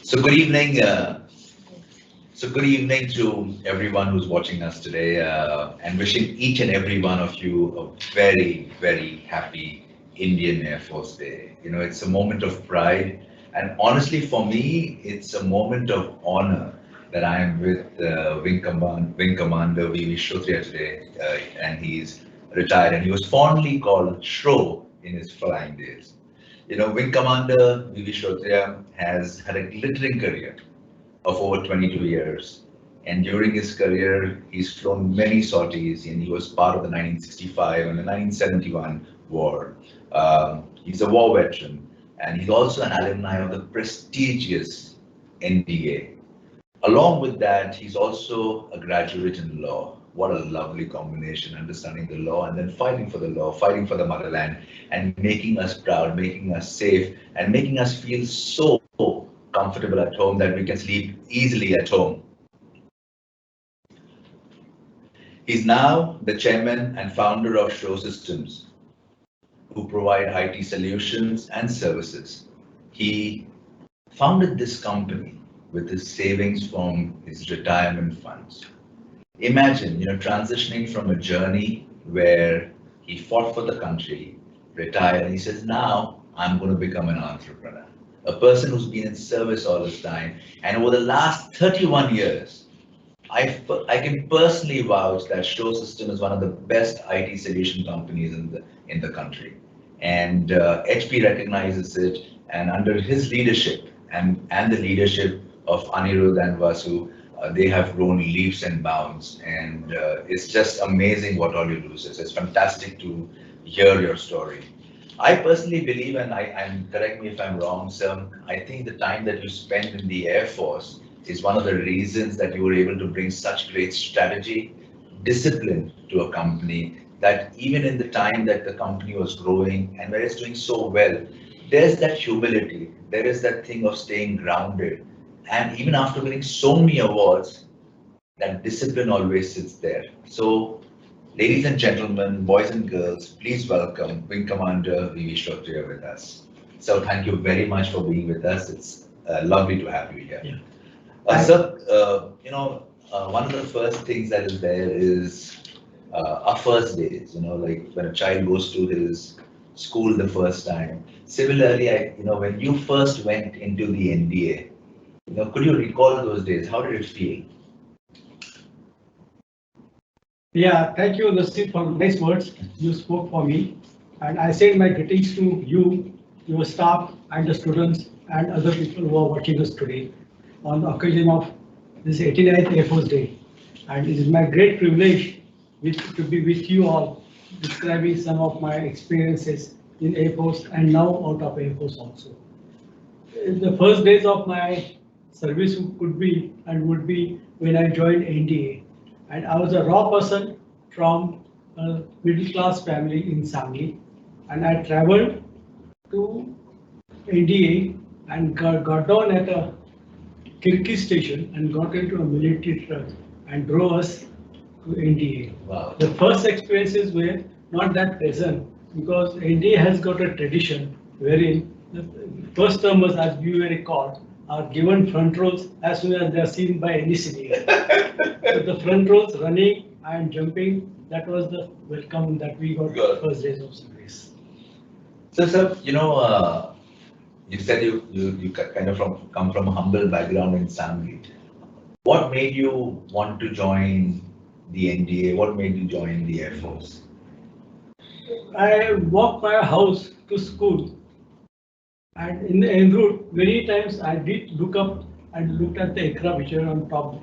So good evening. Good evening to everyone who's watching us today, and wishing each and every one of you a very, very happy Indian Air Force Day. You know, it's a moment of pride, and honestly, for me, it's a moment of honor that I am with Wing Commander V.V Shrotriya today, and he's retired, and he was fondly called Shro in his flying days. You know, Wing Commander V.V Shrotriya has had a glittering career of over 22 years. And during his career, he's flown many sorties, and he was part of the 1965 and the 1971 war. He's a war veteran, and he's also an alumni of the prestigious NDA. Along with that, he's also a graduate in law. What a lovely combination, understanding the law and then fighting for the law, fighting for the motherland, and making us proud, making us safe, and making us feel so comfortable at home that we can sleep easily at home. He's now the chairman and founder of Show Systems, who provide IT solutions and services. He founded this company with his savings from his retirement funds. Imagine, transitioning from a journey where he fought for the country, retired, and he says, now I'm going to become an entrepreneur. A person who's been in service all this time, and over the last 31 years, I can personally vouch that Show System is one of the best IT solution companies in the country, and HP recognizes it. And under his leadership and the leadership of Anirudh and Vasu, they have grown leaps and bounds, and it's just amazing what all you do. So it's fantastic to hear your story. I personally believe, and correct me if I'm wrong, sir, I think the time that you spent in the Air Force is one of the reasons that you were able to bring such great strategy, discipline to a company, that even in the time that the company was growing and where it's doing so well, there's that humility, there is that thing of staying grounded. And even after winning so many awards, that discipline always sits there. So, ladies and gentlemen, boys and girls, please welcome Wing Commander V.V Shrotriya with us. So thank you very much for being with us. It's lovely to have you here. Yeah. Sir, one of the first things that is there is our first days, like when a child goes to his school the first time. Similarly, when you first went into the NDA, could you recall those days? How did it feel? Yeah, thank you, Nasib, for nice words you spoke for me. And I send my greetings to you, your staff, and the students, and other people who are watching us today on the occasion of this 89th Air Force Day. And it is my great privilege to be with you all, describing some of my experiences in Air Force and now out of Air Force also. In the first days of my service could be and would be when I joined NDA. And I was a raw person from a middle class family in Sangli. And I traveled to NDA and got down at a Kirki station and got into a military truck and drove us to NDA. Wow. The first experiences were not that pleasant because NDA has got a tradition wherein the first termers, as we were recalled, are given front rows as soon as they are seen by any senior. So the front rows running and jumping, that was the welcome that we got the first days of service. So, sir, you said you kind of come from a humble background in Sangli. What made you want to join the NDA? What made you join the Air Force? I walked my house to school. And in the en route, many times I did look up and looked at the aircraft which are on top.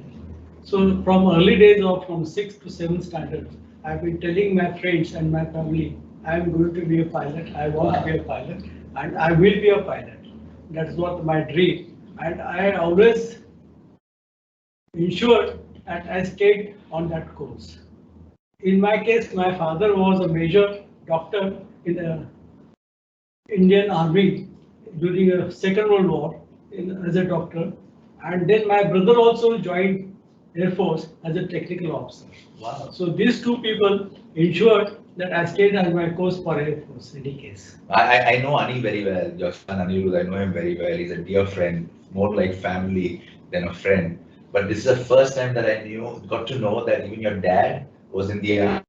So from early days of from 6th to 7th standard, I've been telling my friends and my family, I'm going to be a pilot, I want to be a pilot, and I will be a pilot. That's what my dream. And I always ensured that I stayed on that course. In my case, my father was a major doctor in the Indian Army during the Second World War as a doctor, and then my brother also joined Air Force as a technical officer. Wow. So these two people ensured that I stayed as my course for Air Force in any case. I know Ani very well, your son Anirudh, I know him very well. He's a dear friend, more like family than a friend. But this is the first time that I got to know that even your dad was in the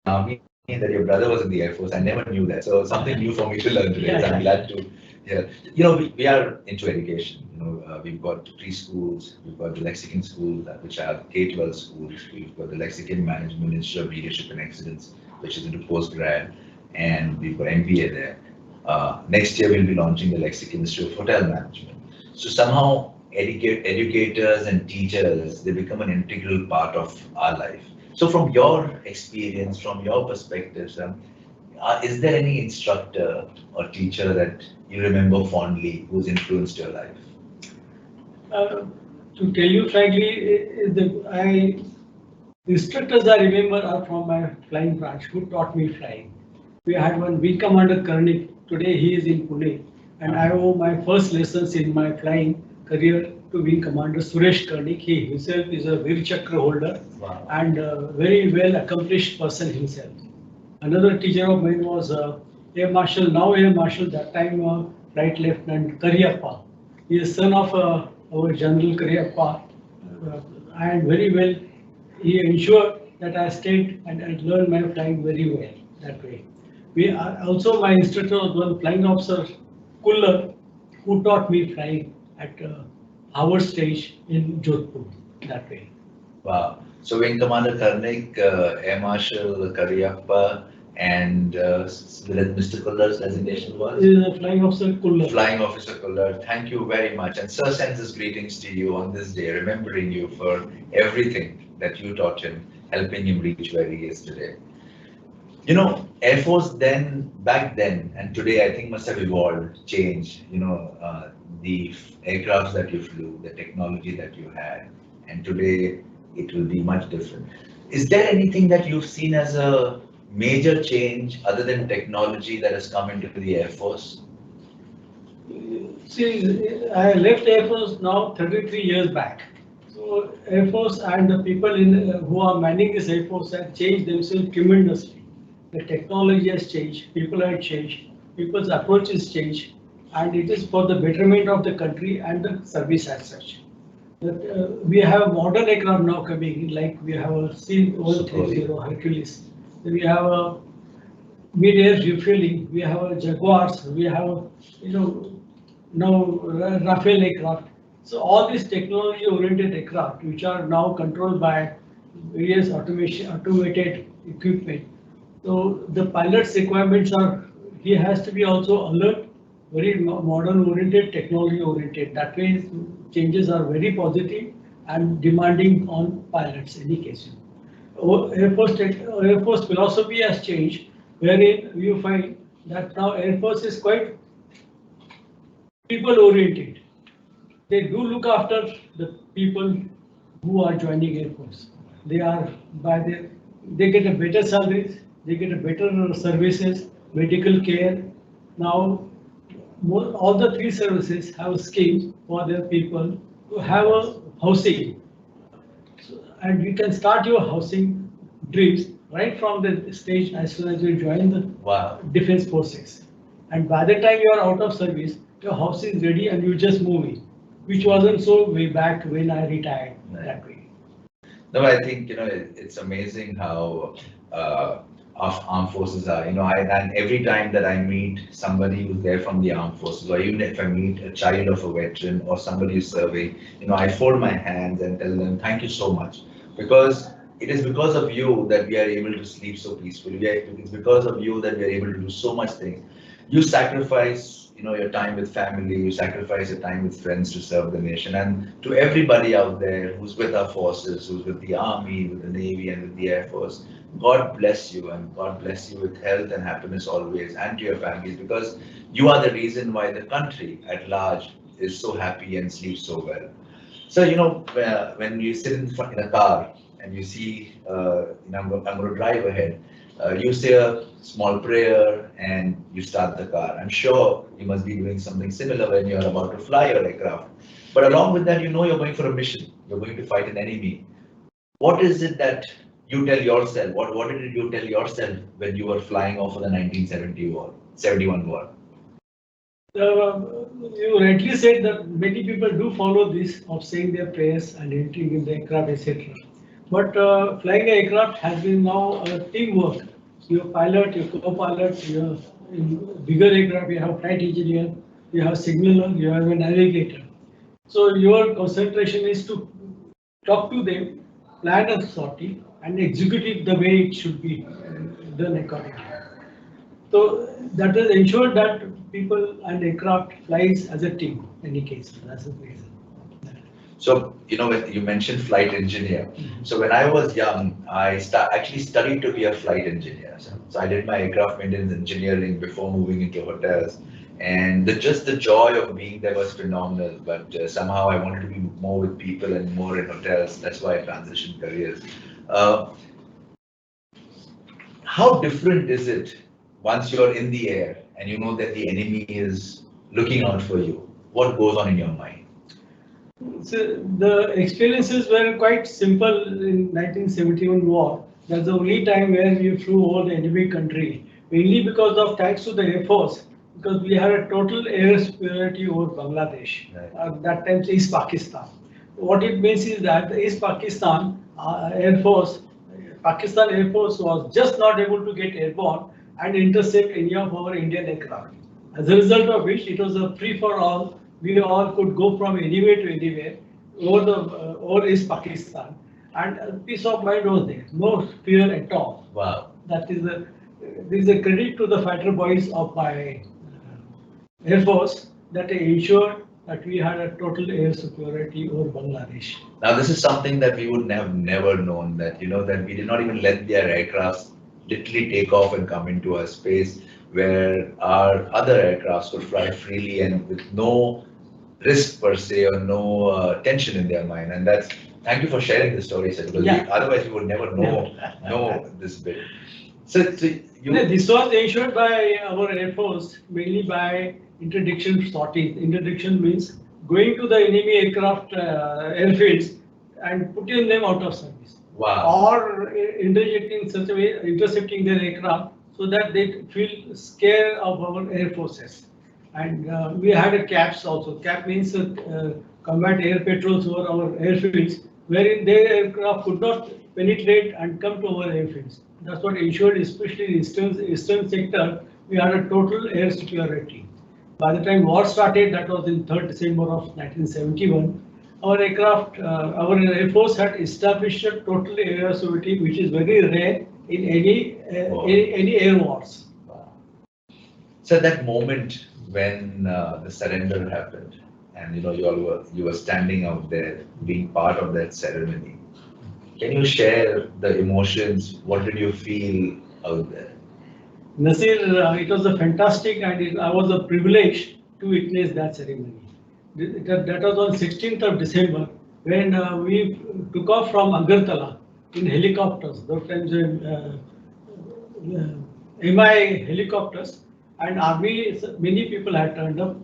army, and that your brother was in the Air Force. I never knew that. So something new for me to learn today. So I'm glad to hear. We are into education. We've got preschools, we've got the Lexicon schools, which are K-12 schools. We've got the Lexicon Management Institute of Leadership and Excellence, which is into postgrad, and we've got MBA there. Next year, we'll be launching the Lexicon Institute of Hotel Management. So somehow, educators and teachers, they become an integral part of our life. So from your experience, from your perspective, is there any instructor or teacher that you remember fondly who's influenced your life? To tell you frankly, the instructors I remember are from my flying branch who taught me flying. We had one Wing Commander Karnik. Today he is in Pune, and I owe my first lessons in my flying career to Wing Commander Suresh Karnik. He himself is a Veer Chakra holder. Wow. And a very well accomplished person himself. Another teacher of mine was Air Marshal, now Air Marshal, that time Flight Lieutenant Karyappa. He is son of our General Karyappa, and very well he ensured that I stayed and I learned my flying very well that way. We are also, my instructor was one flying officer, Kullar, who taught me flying at Howard Stage in Jodhpur that way. Wow. So Wing Commander Karnik, Air Marshal Karyappa, and Mr. Kullar's designation was? Flying Officer Kullar. Flying Officer Kullar, thank you very much. And Sir sends his greetings to you on this day, remembering you for everything that you taught him, helping him reach where he is today. Air Force back then, and today I think must have evolved, changed, the aircrafts that you flew, the technology that you had, and today it will be much different. Is there anything that you've seen as a major change other than technology that has come into the Air Force? See, I left Air Force now 33 years back. So Air Force and the people who are manning this Air Force have changed themselves tremendously. The technology has changed, people have changed, people's approach has changed, and it is for the betterment of the country and the service as such. We have modern aircraft now coming in, like we have a C-130 Hercules, we have a mid-air refueling, we have a Jaguars, we have now Rafale aircraft. So all these technology-oriented aircraft, which are now controlled by various automated equipment. So the pilot's requirements are, he has to be also alert, very modern-oriented, technology-oriented. That way, changes are very positive and demanding on pilots in any case. Air Force philosophy has changed, wherein you find that now Air Force is quite people-oriented. They do look after the people who are joining Air Force. They are they get a better salaries, they get a better services, medical care. Now, all the three services have schemes for their people to have a housing. And you can start your housing dreams right from the stage as soon as you join the defense forces. And by the time you are out of service, your house is ready and you just move in, which wasn't so way back when I retired that way. No, I think, it's amazing how our armed forces are, and every time that I meet somebody who's there from the armed forces, or even if I meet a child of a veteran or somebody who's serving, I fold my hands and tell them, thank you so much, because it is because of you that we are able to sleep so peacefully. It's because of you that we are able to do so much things. You sacrifice, your time with family, you sacrifice your time with friends to serve the nation. And to everybody out there who's with our forces, who's with the Army, with the Navy, and with the Air Force, God bless you, and God bless you with health and happiness always, and to your families, because you are the reason why the country at large is so happy and sleeps so well. So, when you sit in a car and you see, I'm going to drive ahead, you say a small prayer and you start the car. I'm sure you must be doing something similar when you're about to fly your aircraft. But along with that, you're going for a mission. You're going to fight an enemy. What is it that you tell yourself? What did you tell yourself when you were flying off of the 1971 war? You rightly said that many people do follow this of saying their prayers and entering in the aircraft, etc. But flying an aircraft has been now a teamwork. Your pilot, your co-pilot, your in bigger aircraft, you have flight engineer, you have signaler, you have a navigator. So your concentration is to talk to them, plan a sortie, and execute it the way it should be done accordingly. So that has ensured that people and aircraft flies as a team. In any case, that's the reason. So, when you mentioned flight engineer. So when I was young, I actually studied to be a flight engineer. So I did my aircraft maintenance engineering before moving into hotels. And just the joy of being there was phenomenal. But somehow I wanted to be more with people and more in hotels. That's why I transitioned careers. Uh, how different is it once you're in the air and you know that the enemy is looking out for you? What goes on in your mind? So the experiences were quite simple in 1971 war. That's the only time where we flew over the enemy country, mainly because of thanks to the Air Force, because we had a total air superiority over Bangladesh. Right. That time East Pakistan. What it means is that the East Pakistan Air Force, Pakistan Air Force was just not able to get airborne and intercept any of our Indian aircraft. As a result of which, it was a free for all. We all could go from anywhere to anywhere over East Pakistan, and peace of mind was there, no fear at all. Wow. That is this is a credit to the fighter boys of my Air Force that ensured that we had a total air superiority over Bangladesh. Now, this is something that we would have never known that, that we did not even let their aircrafts literally take off and come into a space where our other aircrafts could fly freely and with no risk per se or no tension in their mind. And thank you for sharing this story, sir, because otherwise we would never know this bit. So this was ensured by our Air Force mainly by interdiction sorties. Interdiction means going to the enemy aircraft airfields and putting them out of service. Wow. Or interjecting in such a way, intercepting their aircraft so that they feel scared of our air forces. And we had a CAPS also. CAP means combat air patrols over our airfields, wherein their aircraft could not penetrate and come to our airfields. That's what ensured, especially in eastern sector, we had a total air superiority. By the time war started, that was in 3rd December of 1971, our Air Force had established a total air superiority, which is very rare in any air wars. Wow. So that moment when the surrender happened, and you were standing out there, being part of that ceremony. Can you share the emotions? What did you feel out there? Nasir, it was a fantastic, and I was a privilege to witness that ceremony. That was on 16th of December when we took off from Agartala in helicopters. Those times MI helicopters, and army, many people had turned up,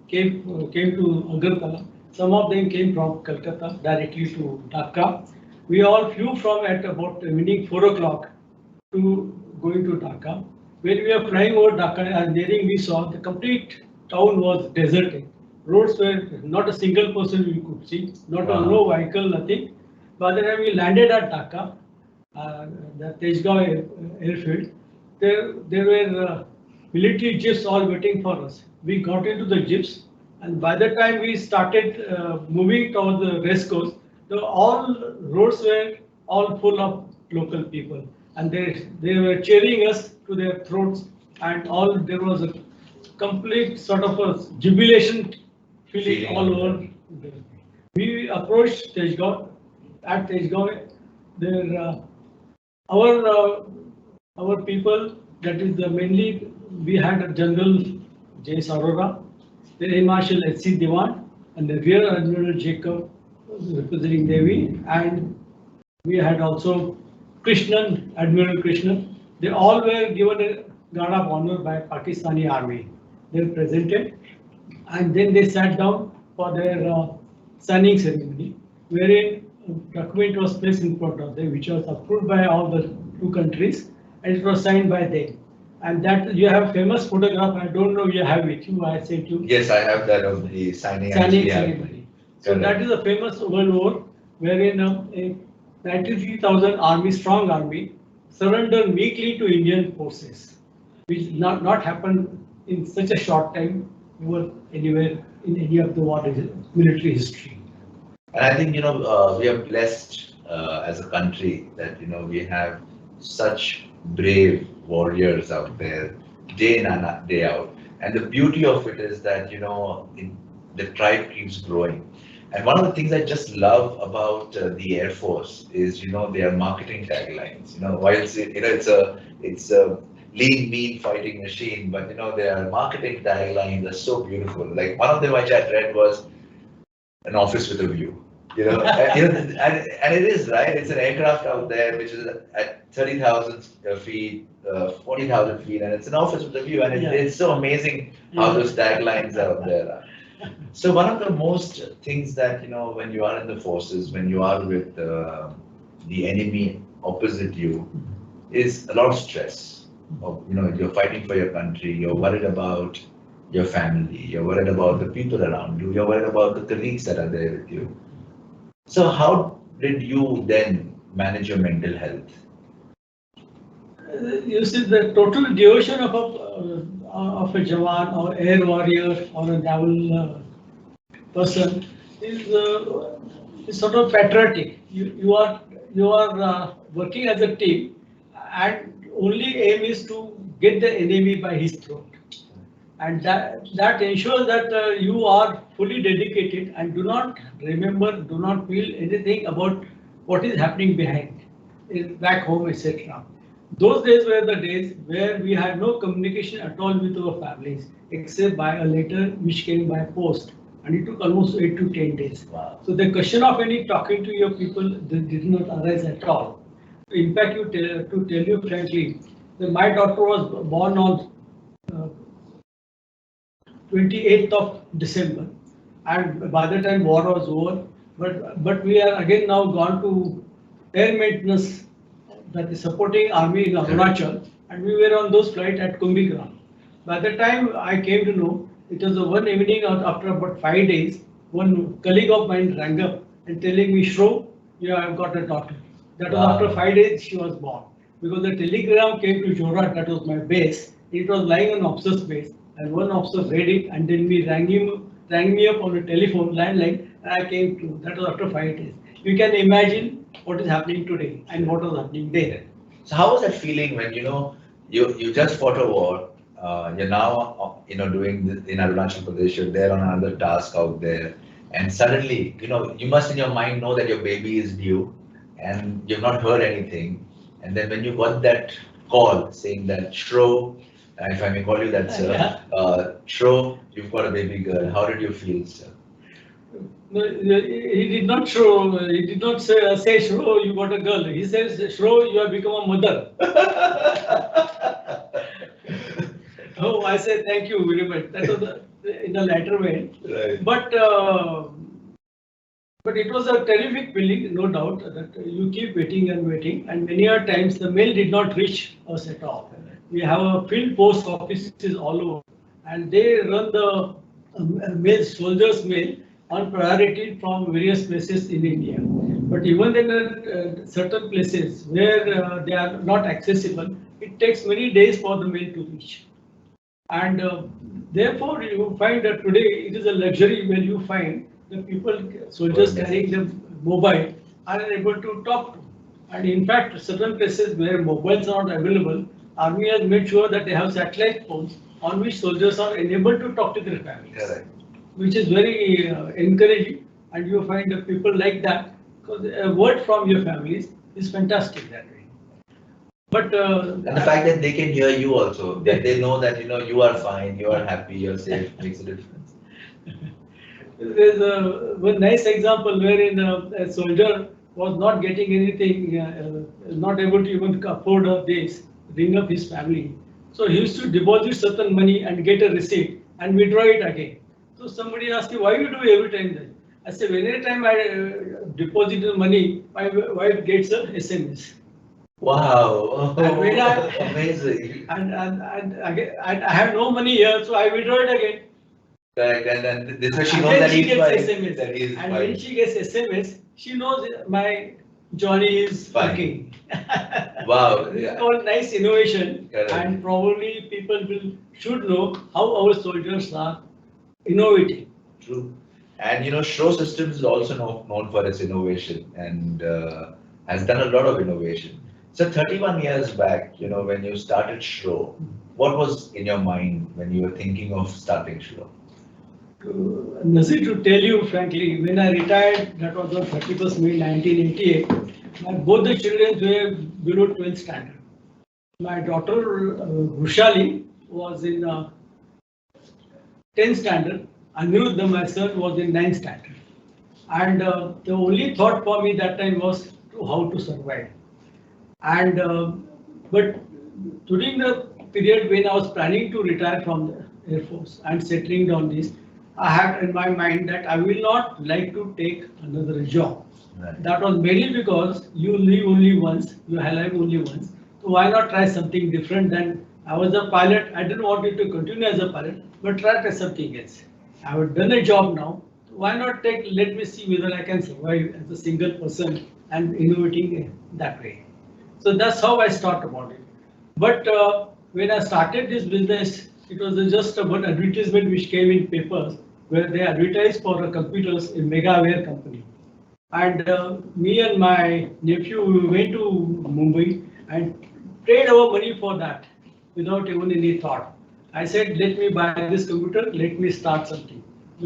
came to Agartala. Some of them came from Calcutta directly to Dhaka. We all flew from at about evening 4 o'clock to going to Dhaka. When we were flying over Dhaka and nearing, we saw the complete town was deserted. Roads were not a single person we could see, no vehicle, nothing. By the time we landed at Dhaka, the Tezgaon airfield, there were military jeeps all waiting for us. We got into the jeeps, and by the time we started moving towards the race course, all roads were all full of local people, and they were cheering us to their throats, and there was a complete sort of a jubilation feeling all over. We approached Tezgaon. At Tezgaon, our people, that is mainly we had a General J. Arora, the Air Marshal H.C. Dewan, and the Rear Admiral Jacob representing Navy, and we had also Krishnan, Admiral Krishnan. They all were given a guard of honor by Pakistani Army. They were presented, and then they sat down for their signing ceremony, wherein document was placed in front of them, which was approved by all the two countries, and it was signed by them. And that you have famous photograph. I don't know you have it. I sent you. Yes, I have that of the signing. Signing actually ceremony. So Correct. that is a famous World War, wherein a 93,000 army, strong army, surrendered meekly to Indian forces, which not happened in such a short time over anywhere in any of the war military history. And I think, we are blessed as a country that, we have such brave warriors out there, day in and day out. And the beauty of it is that, the tribe keeps growing. And one of the things I just love about the Air Force is, their marketing taglines. While it's a lean, mean fighting machine, but, their marketing taglines are so beautiful. Like one of them which I read was, an office with a view. And it is right. It's an aircraft out there which is at 30,000 feet, 40,000 feet, and it's an office with a view. And it's so amazing how those taglines out there. So one of the most things that when you are in the forces, when you are with the enemy opposite you, is a lot of stress. You're fighting for your country. You're worried about your family, you're worried about the people around you, you're worried about the colleagues that are there with you. So how did you then manage your mental health? You see, the total devotion of a Jawan or air warrior or a naval person is sort of patriotic. You are working as a team, and only aim is to get the enemy by his throat. And that ensures that you are fully dedicated and do not feel anything about what is happening behind, back home, etc. Those days were the days where we had no communication at all with our families, except by a letter which came by post, and it took almost 8 to 10 days. Wow. So the question of any talking to your people did not arise at all. In fact, to tell you frankly, my daughter was born on 28th of December, and by the time war was over, but we are again now gone to air maintenance, that is supporting army in Arunachal, and we were on those flights at Kumbhgram. By the time I came to know, it was one evening after about 5 days, one colleague of mine rang up and telling me, Shro, you have got a daughter. That was after 5 days she was born. Because the telegram came to Jorat, that was my base. It was lying on officer's base. And one officer read it, and then we rang me up on a telephone landline, and I came to. That was after 5 days. You can imagine what is happening today and what was happening there. So how was that feeling when you just fought a war? You're now doing this in Arunachal Pradesh. You're there on another task out there, and suddenly you must in your mind know that your baby is due, and you've not heard anything. And then when you got that call saying that Shro, if I may call you that, sir, Shro, you've got a baby girl. How did you feel, sir? No, he did not show. He did not say Shro, you got a girl. He says, Shro, you have become a mother. Oh, I said thank you very much. That was in a later way. Right. But it was a terrific feeling, no doubt, that you keep waiting and waiting, and many a times the mail did not reach us at all. We have a field post offices all over, and they run the mail, soldiers' mail on priority from various places in India. But even in certain places where they are not accessible, it takes many days for the mail to reach. And therefore, you find that today it is a luxury when you find the people, soldiers carrying the mobile, are able to talk to. And in fact, certain places where mobiles are not available, Army has made sure that they have satellite phones on which soldiers are enabled to talk to their families. Correct. Which is very encouraging, and you find that people like that, because a word from your families is fantastic that way. But and the fact that they can hear you also, that they know that you are fine, you are happy, you're safe, makes a difference. There's one nice example wherein a soldier was not getting anything, not able to even afford this, bring up his family. So he used to deposit certain money and get a receipt and withdraw it again. So somebody asked me, why you do every time that? I said, every time deposit the money, my wife gets a SMS. Wow, And when amazing. And I have no money here, so I withdraw it again. Correct, and then this way she And knows then that she he's gets fine. SMS. That he's And when fine. she gets SMS, she knows my Johnny is Fine. working. Wow, It's yeah, called nice innovation, Correct. and probably people should know how our soldiers are innovative. true. And Shro Systems is also known for its innovation and has done a lot of innovation. So 31 years back, when you started Shro, what was in your mind when you were thinking of starting Shro? Nazir, to tell you frankly, when I retired, that was on 31st May 1988, both the children were below 12th standard. My daughter Rushali was in 10th standard, Aniruddha, my son, was in 9th standard. And the only thought for me that time was how to survive. And but during the period when I was planning to retire from the Air Force and settling down this, I had in my mind that I will not like to take another job. Right. That was mainly because you live only once, you live only once. So why not try something different than I was a pilot. I didn't want it to continue as a pilot, but try something else. I have done a job now. Why not let me see whether I can survive as a single person and innovating that way. So that's how I start about it. But when I started this business, it was just one advertisement which came in papers where they advertised for computers in Megaware company. And me and my nephew we went to Mumbai and paid our money for that without even any thought. I said, let me buy this computer, let me start something.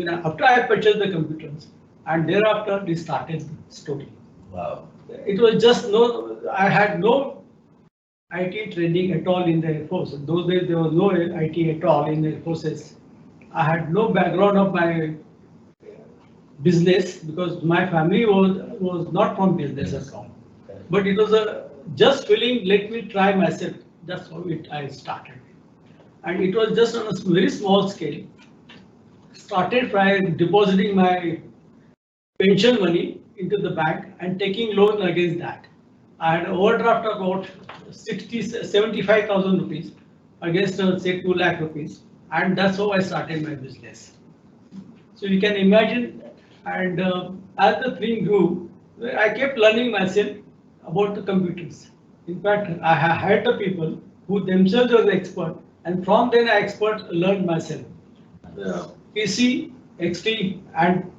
After I purchased the computers, and thereafter we started the story. Wow. It was just I had no IT training at all in the Air Force. In those days, there was no IT at all in the Air Forces. I had no background of my business because my family was not from business at all. But it was just feeling, let me try myself. That's how I started. And it was just on a very small scale. Started by depositing my pension money into the bank and taking loan against that. I had overdraft of about 75,000 rupees against say 2 lakh rupees, and that's how I started my business. So you can imagine, and as the thing grew, I kept learning myself about the computers. In fact, I hired the people who themselves were the expert, and from then I learned myself. PC, XT, and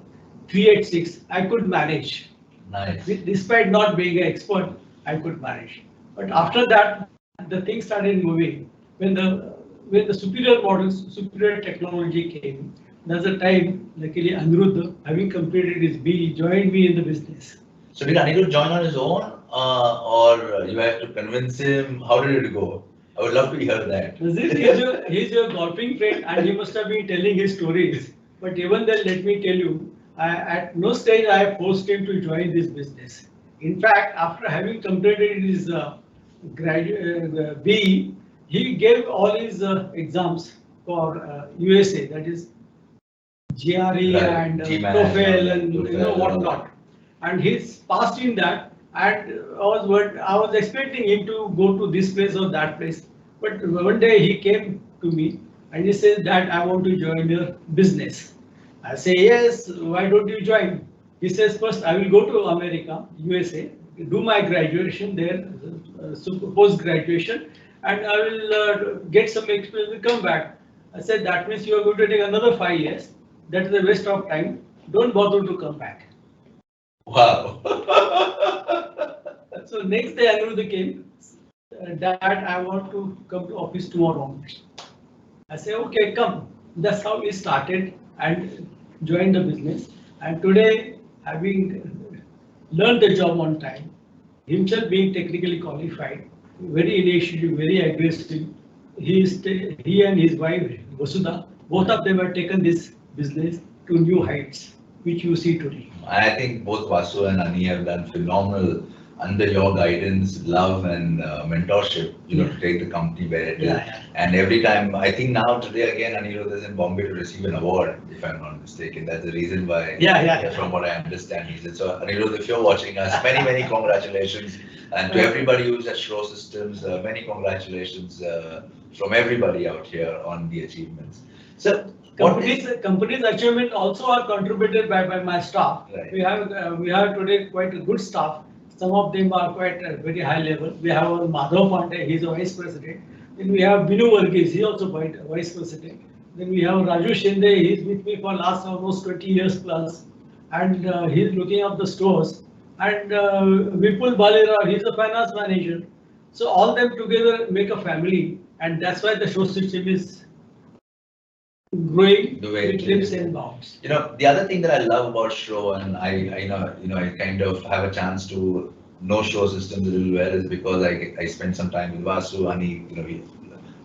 386 I could manage. Nice. Despite not being an expert, I could manage. But after that, the things started moving. When the superior models, superior technology came, there's a time, luckily Aniruddha, having completed his BE, joined me in the business. So did Anirudh join on his own, or you have to convince him? How did it go? I would love to hear that. He's your golfing friend, and he must have been telling his stories. But even then, let me tell you, at no stage I forced him to join this business. In fact, after having completed his BE, he gave all his exams for USA, that is GRE and TOEFL and whatnot. And he's passed in that. And I was expecting him to go to this place or that place. But one day he came to me and he said that I want to join your business. I say, yes, why don't you join? He says, first I will go to America, USA, do my graduation there, post-graduation, and I will get some experience and come back. I said, that means you are going to take another 5 years. That is a waste of time. Don't bother to come back. Wow. So next day Aniruddha came, Dad, I want to come to office tomorrow. I say, okay, come. That's how we started and joined the business. And today, having learned the job on time, himself being technically qualified, very initiative, very aggressive, he and his wife Vasudha, both of them have taken this business to new heights, which you see today. I think both Vasu and Ani have done phenomenal under your guidance, love and mentorship, to take the company where it is. Yeah. And every time, I think now today again, Anirudh is in Bombay to receive an award, if I'm not mistaken. That's the reason why. Yeah. From what I understand, he said. So Anirudh, if you're watching us, many congratulations. And to everybody who's at Shro Systems, many congratulations from everybody out here on the achievements. So company's achievement also are contributed by my staff. Right. We have today quite a good staff. Some of them are quite at very high level. We have Madhav Pandey, he's a vice president. Then we have Binu Varghese, he also vice president. Then we have Raju Shinde, he's with me for last almost 20 years plus, and he's looking up the stores. And Vipul Balira, he's a finance manager. So all them together make a family, and that's why the show system is growing with leaps and bounds. The other thing that I love about Shro, and I kind of have a chance to know Shro Systems a little well, is because I spent some time with Vasu, Ani,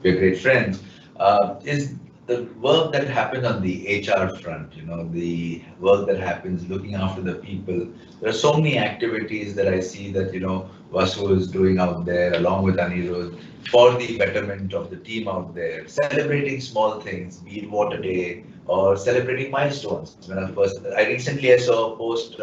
we're great friends, is the work that happens on the HR front, the work that happens looking after the people. There are so many activities that I see that, Vasu is doing out there along with Anirudh for the betterment of the team out there, celebrating small things, be it Water Day or celebrating milestones. I recently saw a post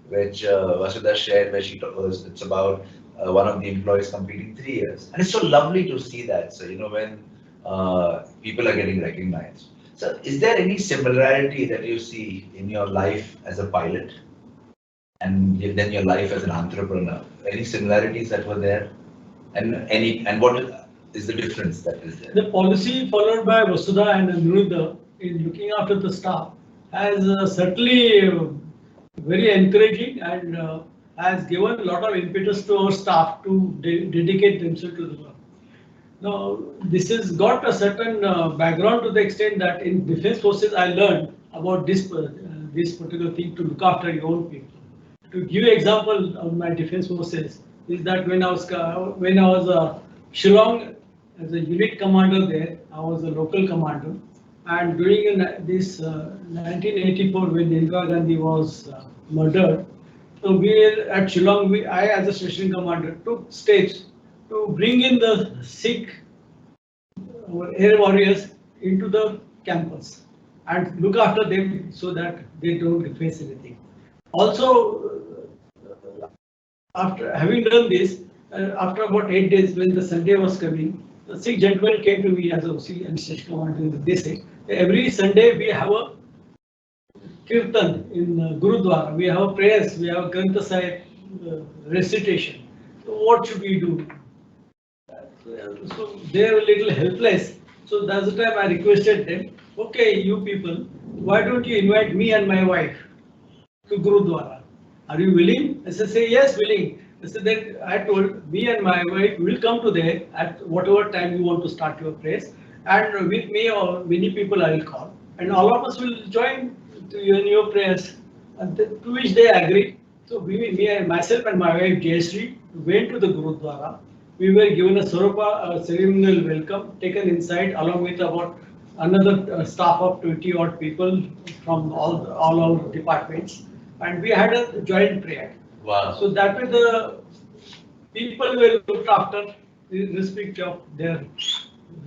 which Vasudha shared where it's about one of the employees completing 3 years. And it's so lovely to see that. So, when people are getting recognized. So is there any similarity that you see in your life as a pilot and then your life as an entrepreneur? Any similarities that were there? And what is the difference that is there? The policy followed by Vasudha and Aniruddha in looking after the staff has certainly very encouraging and has given a lot of impetus to our staff to dedicate themselves to the work. Now, this has got a certain background to the extent that in defense forces I learned about this particular thing, to look after your own people. To give you an example of my defense forces is that when I was Shillong as a unit commander there, I was a local commander, and during this 1984 when Indira Gandhi was murdered, so we at Shillong, I as a station commander took steps to bring in the Sikh air warriors into the campus and look after them so that they don't face anything. Also, after having done this, after about 8 days when the Sunday was coming, the Sikh gentleman came to me as a OC and station commander. They said, every Sunday we have a kirtan in Gurudwara, we have prayers, we have Granth Sahib recitation. So what should we do? So they are a little helpless. So that's the time I requested them, okay, you people, why don't you invite me and my wife to Gurudwara? Are you willing? I said, yes, willing. I said that I told me and my wife will come to there at whatever time you want to start your prayers, and with me or many people I will call, and all of us will join in your prayers. And to which they agreed. So myself and my wife Jayashree went to the Gurudwara. We were given a Soropa ceremonial welcome, taken inside along with about another staff of 20 odd people from all our departments, and we had a joint prayer. Wow. So that way the people were looked after irrespective of their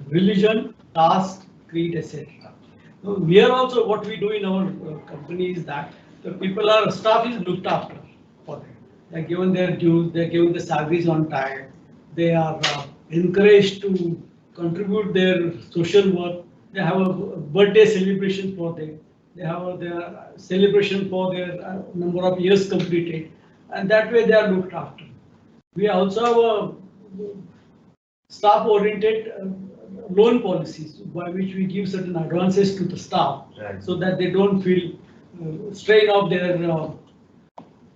religion, caste, creed, etc. So here also what we do in our company is that the staff is looked after for them. They are given their dues, they are given the salaries on time. They are encouraged to contribute their social work. They have a birthday celebration for them. They have their celebration for their number of years completed, and that way they are looked after. We also have a staff-oriented loan policies by which we give certain advances to the staff, right, so that they don't feel strain of their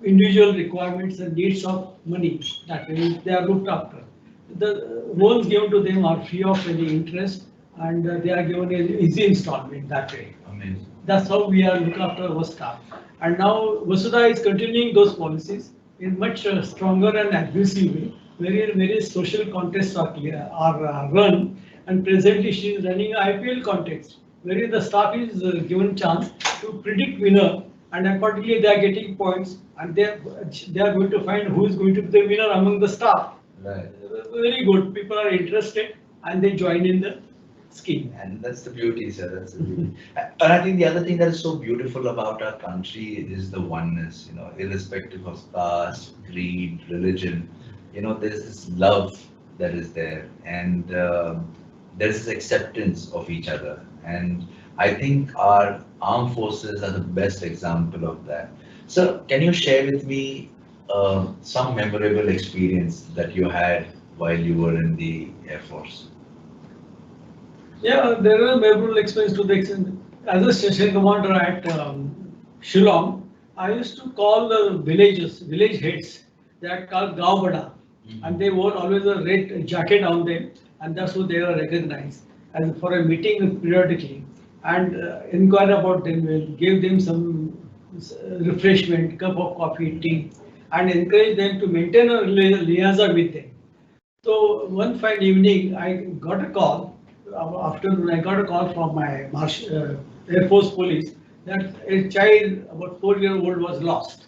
individual requirements and needs of money. That way they are looked after. The loans given to them are free of any interest, and they are given an easy installment that way. Amazing. That's how we are looking after our staff. And now Vasudha is continuing those policies in much stronger and aggressive way. Various social contests are run, and presently she is running IPL contest, where the staff is given chance to predict winner and accordingly they are getting points, and they are going to find who is going to be the winner among the staff. Right. Very good. People are interested and they join in the scheme. And that's the beauty, sir. That's the beauty. And I think the other thing that is so beautiful about our country is the oneness, irrespective of caste, creed, religion, there's this love that is there, and there's this acceptance of each other. And I think our armed forces are the best example of that. So can you share with me some memorable experience that you had while you were in the Air Force? Yeah, there are memorable experience to the extent. As a station commander at Shillong, I used to call the village heads. They are called Gaon Bada, and they wore always a red jacket on them, and that's how they are recognized. And for a meeting periodically, and inquire about them, will give them some refreshment, cup of coffee, tea, and encourage them to maintain a liaison with them. So one fine evening, I got a call. Afternoon, I got a call from my Air Force police that a child, about 4-year-old, was lost,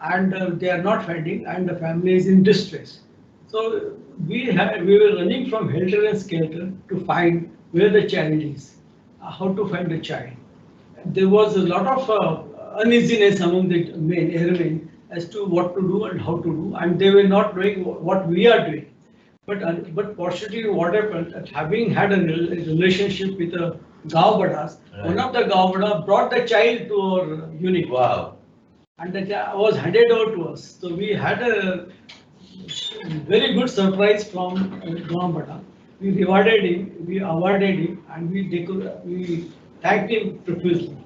and they are not finding, and the family is in distress. So we were running from helter and skelter to find where the child is, how to find the child. There was a lot of uneasiness among the airmen as to what to do and how to do, and they were not doing what we are doing. But fortunately, what happened, that having had a relationship with the Gaon Badas, Right. one of the Gaon Bada brought the child to our unit. Wow. And the child was handed over to us. So we had a very good surprise from Gaon Bada. We rewarded him, we awarded him, and we thanked him profusely.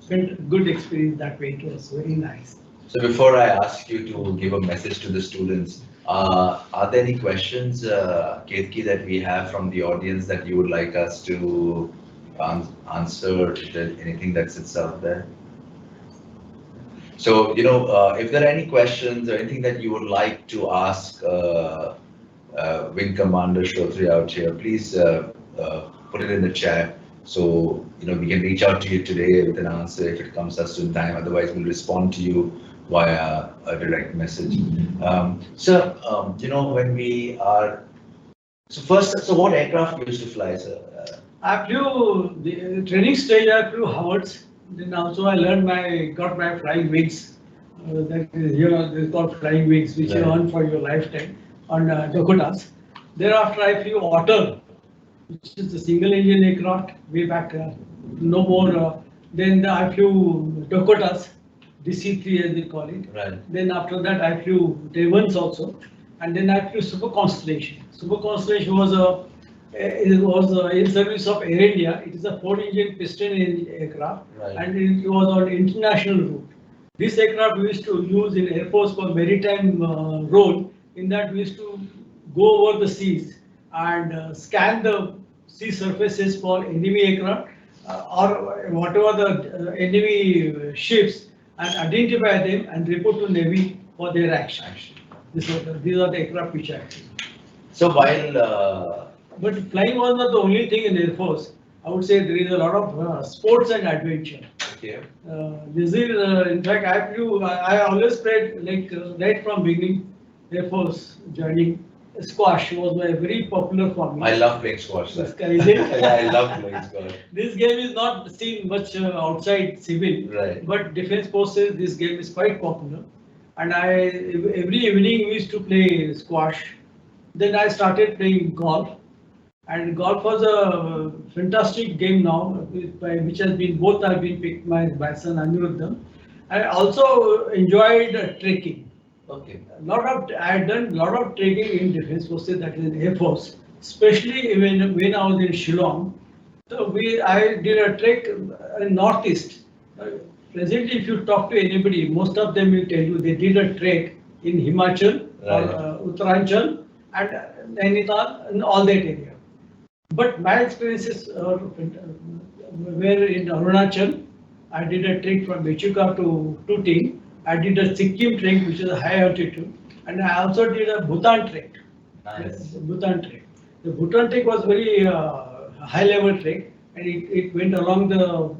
Felt good experience that way. It was very nice. So before I ask you to give a message to the students, are there any questions, Ketki, that we have from the audience that you would like us to answer? Is there anything that sits out there? So, if there are any questions or anything that you would like to ask Wing Commander Shrotriya out here, please put it in the chat. So, we can reach out to you today with an answer if it comes us in time. Otherwise, we'll respond to you via a direct message. When we are, so what aircraft you used to fly, sir? I flew the training stage. I flew Howards. Then also I got my flying wings. That is here. They called flying wings, which you Right. earn for your lifetime on Dakotas. Thereafter, I flew Otter, which is the single engine aircraft. Way back, no more. Then I flew Dakotas, DC-3 as they call it. Right. Then after that, I flew Devons also, and then I flew Super Constellation. Super Constellation was in service of Air India. It is a 4-engine piston aircraft, Right. and it was on international route. This aircraft we used to use in Air Force for maritime role. In that we used to go over the seas and scan the sea surfaces for enemy aircraft or whatever the enemy ships, and identify them and report to Navy for their action. These are the aircraft which I flew. So while But flying was not the only thing in Air Force. I would say there is a lot of sports and adventure. okay. This is, in fact, I always played right from beginning Air Force joining. Squash was very popular for me. I love playing squash, sir. Is it? Yeah, I love playing squash. This game is not seen much outside civil, Right. but defense forces, this game is quite popular. And every evening we used to play squash. Then I started playing golf. And golf was a fantastic game now, which has been, both have been picked by son Aniruddha. I also enjoyed trekking. Okay. I had done a lot of trekking in defense forces, that is in Air Force, especially when I was in Shillong. So I did a trek in Northeast. Presently, if you talk to anybody, most of them will tell you they did a trek in Himachal Right. or Uttaranchal and Nainital and all that area. But my experiences were in Arunachal. I did a trek from Mechuka to Tutin. I did a Sikkim trek, which is a high altitude, and I also did a Bhutan trek. Nice. Bhutan trek. The Bhutan trek was very high level trek, and it went along the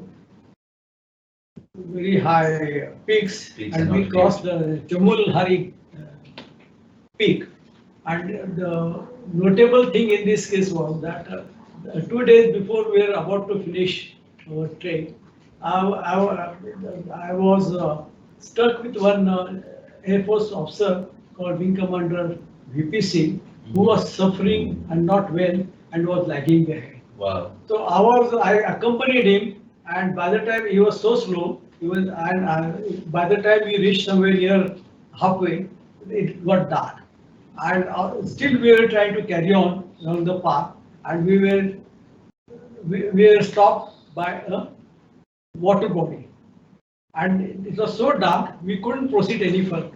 very high peaks, Peaks and and we not crossed the Jamul Hari peak. And the notable thing in this case was that 2 days before we were about to finish our trek, I was stuck with one Air Force officer called Wing Commander VP Singh, who was suffering and not well and was lagging behind. Wow. So I accompanied him, and by the time he was so slow, by the time we reached somewhere near halfway, it got dark, and still we were trying to carry on along the path, and we were stopped by a water body, and it was so dark we couldn't proceed any further.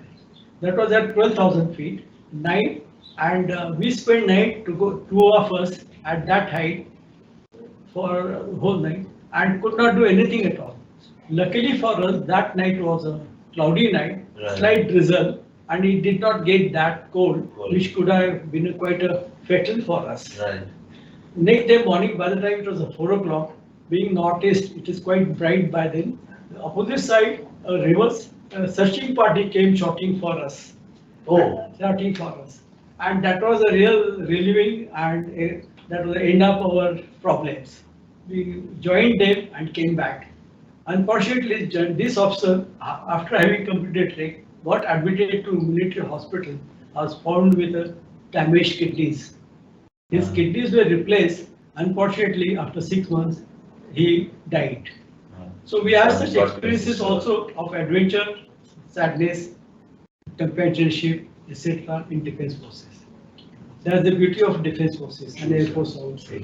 That was at 12,000 feet, night, and we spent night to go, two of us at that height for a whole night and could not do anything at all. Luckily for us, that night was a cloudy night, Right. slight drizzle, and it did not get that cold, Cold. which could have been quite a fatal for us. Right. Next day morning, by the time it was 4 o'clock, being northeast, it is quite bright by then. The opposite side, a reverse searching party came shouting for us. Oh. Shouting for us. And that was a real relieving, and that was the end of our problems. We joined them and came back. Unfortunately, this officer, after having completed trek, got admitted to military hospital, was found with damaged kidneys. His kidneys were replaced. Unfortunately, after 6 months, he died. So we have such experiences also of adventure, sadness, companionship, etc. in defense forces. That's the beauty of defense forces and Air Force also.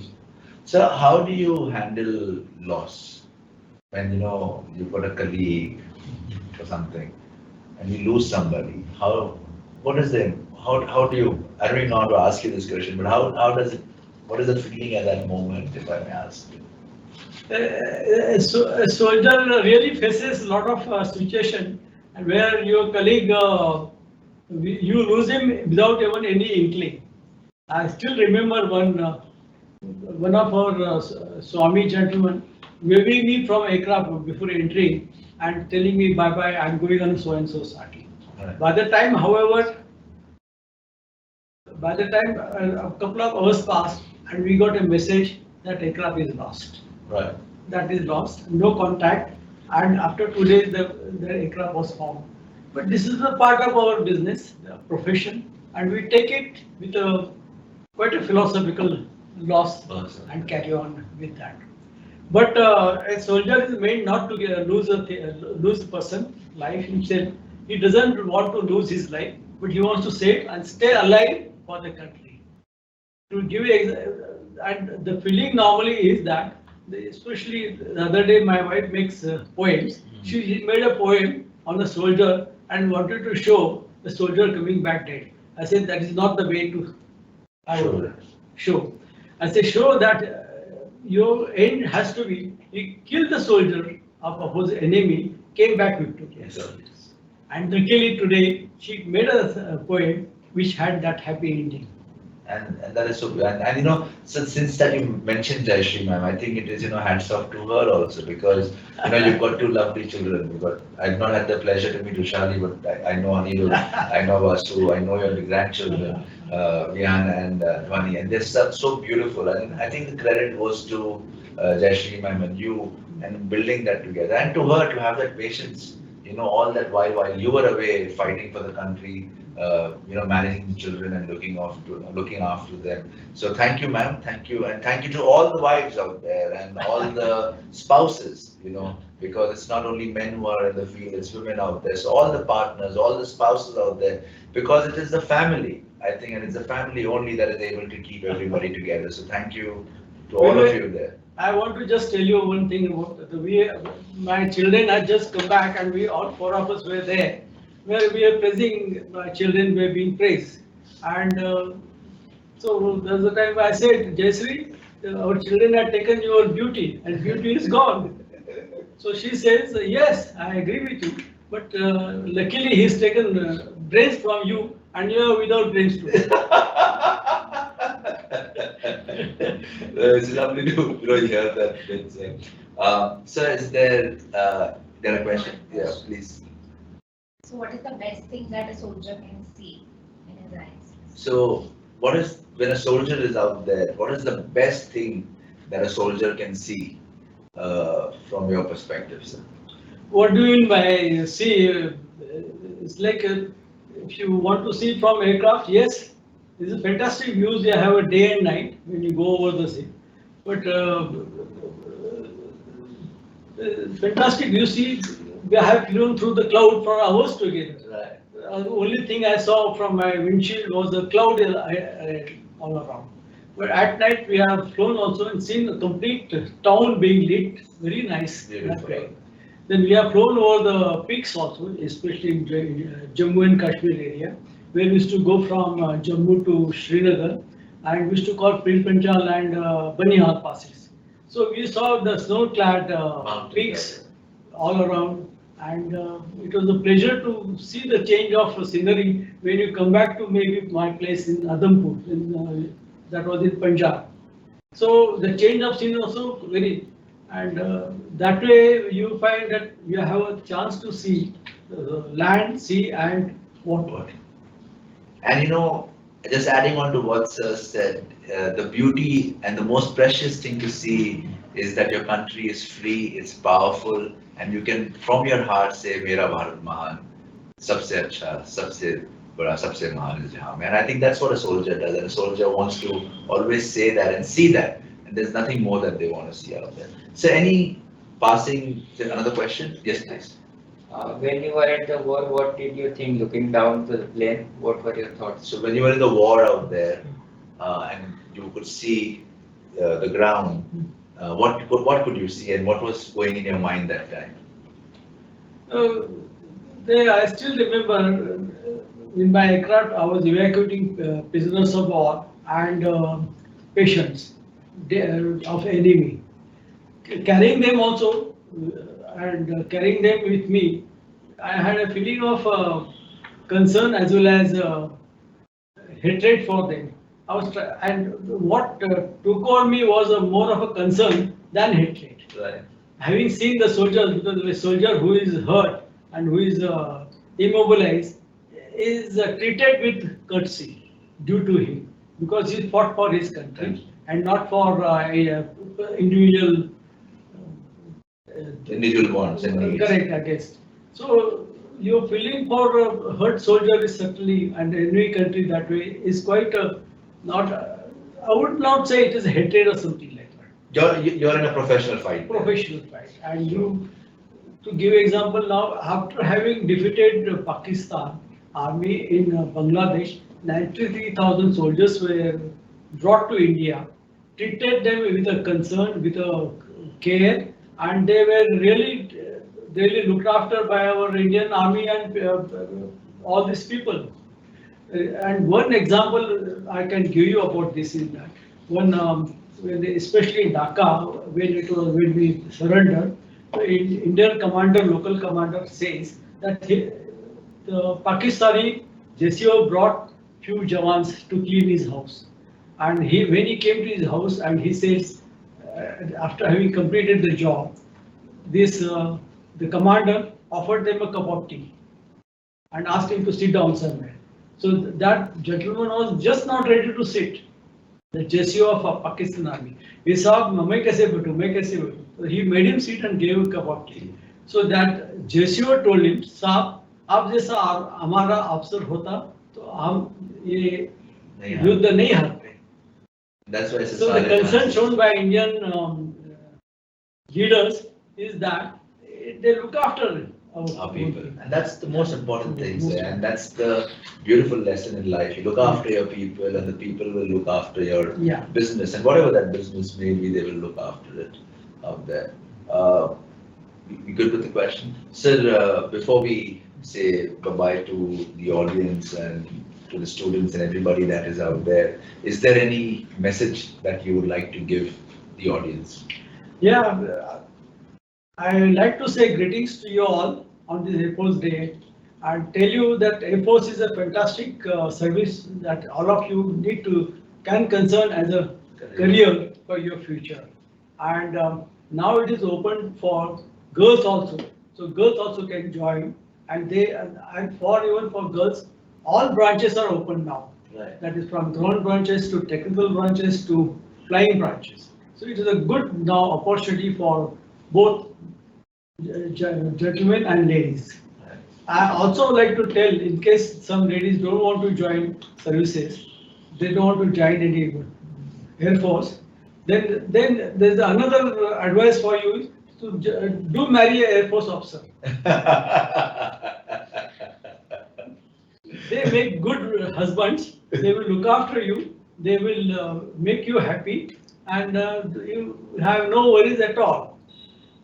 So how do you handle loss? When you've got a colleague or something and you lose somebody, what is the, how do you, I don't even know how to ask you this question, but how does it, what is the feeling at that moment, if I may ask? So a soldier really faces a lot of situation where your colleague, you lose him without even any inkling. I still remember one of our Swami gentlemen waving me from aircraft before entering and telling me bye bye, I'm going on so and so sati. Right. By the time, however, a couple of hours passed and we got a message that aircraft is lost. Right. That is lost, no contact, and after 2 days the aircraft was found. But this is a part of our business, the profession, and we take it with quite a philosophical loss and carry on with that. But a soldier is made not to lose a person, life himself. He doesn't want to lose his life, but he wants to save and stay alive for the country. To give and the feeling normally is that, especially the other day, my wife makes poems. She made a poem on a soldier and wanted to show the soldier coming back dead. I said that is not the way to show. I said show that your end has to be you kill the soldier of opposite enemy, came back victorious. And luckily today she made a poem which had that happy ending. And that is so good. And since that you mentioned Jayashree ma'am, I think it is, hats off to her also, because, you've got two lovely children. I've not had the pleasure to meet Ushali, but I know Anirudh, I know Vasu, I know your grandchildren, Vian and Dhwani, and they're so beautiful. And I think the credit goes to Jayashree ma'am and you, and building that together, and to her to have that patience, all that while you were away fighting for the country, managing the children and looking after them. So thank you, ma'am. Thank you. And thank you to all the wives out there and all the spouses, because it's not only men who are in the field, it's women out there. So all the partners, all the spouses out there, because it is the family, I think, and it's the family only that is able to keep everybody together. So thank you to all of you there. I want to just tell you one thing about my children had just come back and we all four of us were there, where we are praising my children, were being praised. And so there's a time I said, Jayashree, our children have taken your beauty and beauty is gone. So she says, yes, I agree with you, but luckily he's taken brains from you and you are without brains too. It's lovely to hear that. So is there There are questions? Yeah, please. So what is the best thing that a soldier can see in his eyes? So when a soldier is out there, what is the best thing that a soldier can see from your perspective, sir? What do you mean by see? It's like if you want to see from aircraft, yes, it's a fantastic views. They have a day and night when you go over the sea. But fantastic, you see, we have flown through the cloud for hours together. Right. The only thing I saw from my windshield was the cloud all around. But at night we have flown also and seen the complete town being lit, very nice. That way. Then we have flown over the peaks also, especially in Jammu and Kashmir area, where we used to go from Jammu to Srinagar, and we used to call Pir Panjal and Banihal passes. So we saw the snow-clad peaks all around, and it was a pleasure to see the change of scenery when you come back to maybe my place in Adhampur, that was in Punjab. So the change of scene also very, and that way you find that you have a chance to see land, sea, and water. And just adding on to what Sir said, the beauty and the most precious thing to see is that your country is free, it's powerful, and you can from your heart say, Mera Bharat Mahan, sabse acha, sabse bada, sabse mahan is jahan mein. And I think that's what a soldier does, and a soldier wants to always say that and see that, and there's nothing more that they want to see out there. So another question? Yes, please. When you were at the war, what did you think looking down to the plane? What were your thoughts? So when you were in the war out there, and you could see the ground, what could you see, and what was going in your mind that time? I still remember in my aircraft I was evacuating prisoners of war and patients of enemy, carrying them also and carrying them with me. I had a feeling of concern as well as hatred for them. And what took on me was more of a concern than hatred. Right. Having seen the soldiers, because the soldier who is hurt and who is immobilized is treated with courtesy due to him, because he fought for his country and not for individual wants and needs. Correct, I guess. So your feeling for a hurt soldier is certainly, and any country that way is quite not. I would not say it is hatred or something like that. You're in a professional fight. Professional fight, and you. To give example now, after having defeated Pakistan army in Bangladesh, 93,000 soldiers were brought to India, treated them with a concern, with a care, and they were really looked after by our Indian army and all these people. And one example I can give you about this is that especially in Dhaka, when we surrendered, the Indian commander, local commander says that the Pakistani JCO brought few jawans to clean his house. And when he came to his house and he says, after having completed the job, the commander offered them a cup of tea and asked him to sit down somewhere. So that gentleman was just not ready to sit. The JCO of Pakistan army. He saw, "Main kaise baitu, main kaise baitu." So he made him sit and gave a cup of tea. So that JCO told him, "Saab, आप जैसा हमारा अफसर होता तो हम ये युद्ध नहीं हारते." That's why. So the concern shown by Indian leaders is that they look after our people, and that's the most important thing, sir. And that's the beautiful lesson in life. You look after your people, and the people will look after your business, and whatever that business may be, they will look after it out there. We good with the question, sir? Before we say bye-bye to the audience and to the students and everybody that is out there, is there any message that you would like to give the audience? Yeah. I would like to say greetings to you all on this Air Force Day and tell you that Air Force is a fantastic service that all of you can concern as a career for your future. And now it is open for girls also so girls also can join. And and for even for girls, all branches are open now. Right. That is from drone branches to technical branches to flying branches. So it is a good now opportunity for both gentlemen and ladies. I also like to tell, in case some ladies don't want to join services, they don't want to join any Air Force, then there's another advice for you to do marry an Air Force officer. They make good husbands, they will look after you, they will make you happy, and you have no worries at all.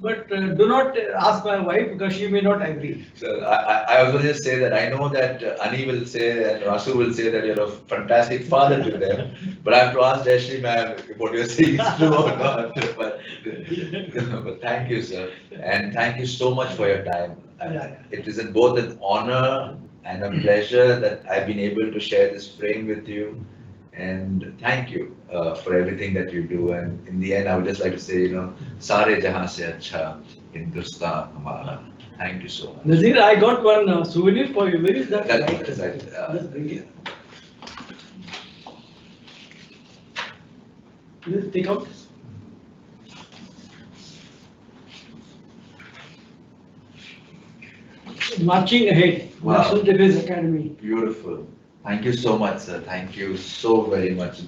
But do not ask my wife because she may not agree. So I was going to just say that I know that Ani will say and Vasu will say that you're a fantastic father to them, but I have to ask Jayashree ma'am if what you're saying is true or not. But thank you, sir, and thank you so much for your time. Yeah. It is both an honor and a pleasure that I've been able to share this frame with you. And thank you for everything that you do. And in the end, I would just like to say, Sare Jahan se acha Hindustan hamara. Thank you so much. Nazir, I got one souvenir for you. Where is that? That's right. Just bring it. Just take out. Marching ahead, Wow. National Defense Academy. Beautiful. Thank you so much, sir. Thank you so very much.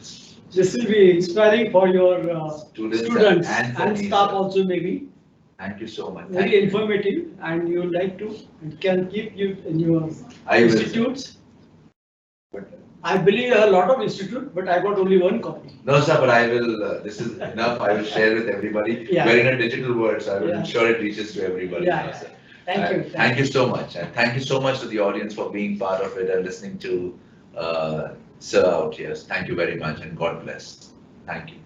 This will be inspiring for your students and for and me, staff sir. also maybe. Thank you so much. Thank Very you. informative, and you like to, and can keep you in your I will, sir. institutes. But I believe you have a lot of institute, but I got only one copy. No, sir, but I will, this is enough. I will share with everybody. Yeah. We're in a digital world, so I will Yeah. ensure it reaches to everybody. Yeah, now, yeah. sir. Thank you. Thank you so much. And thank you so much to the audience for being part of it and listening to Sir out here. Thank you very much and God bless. Thank you.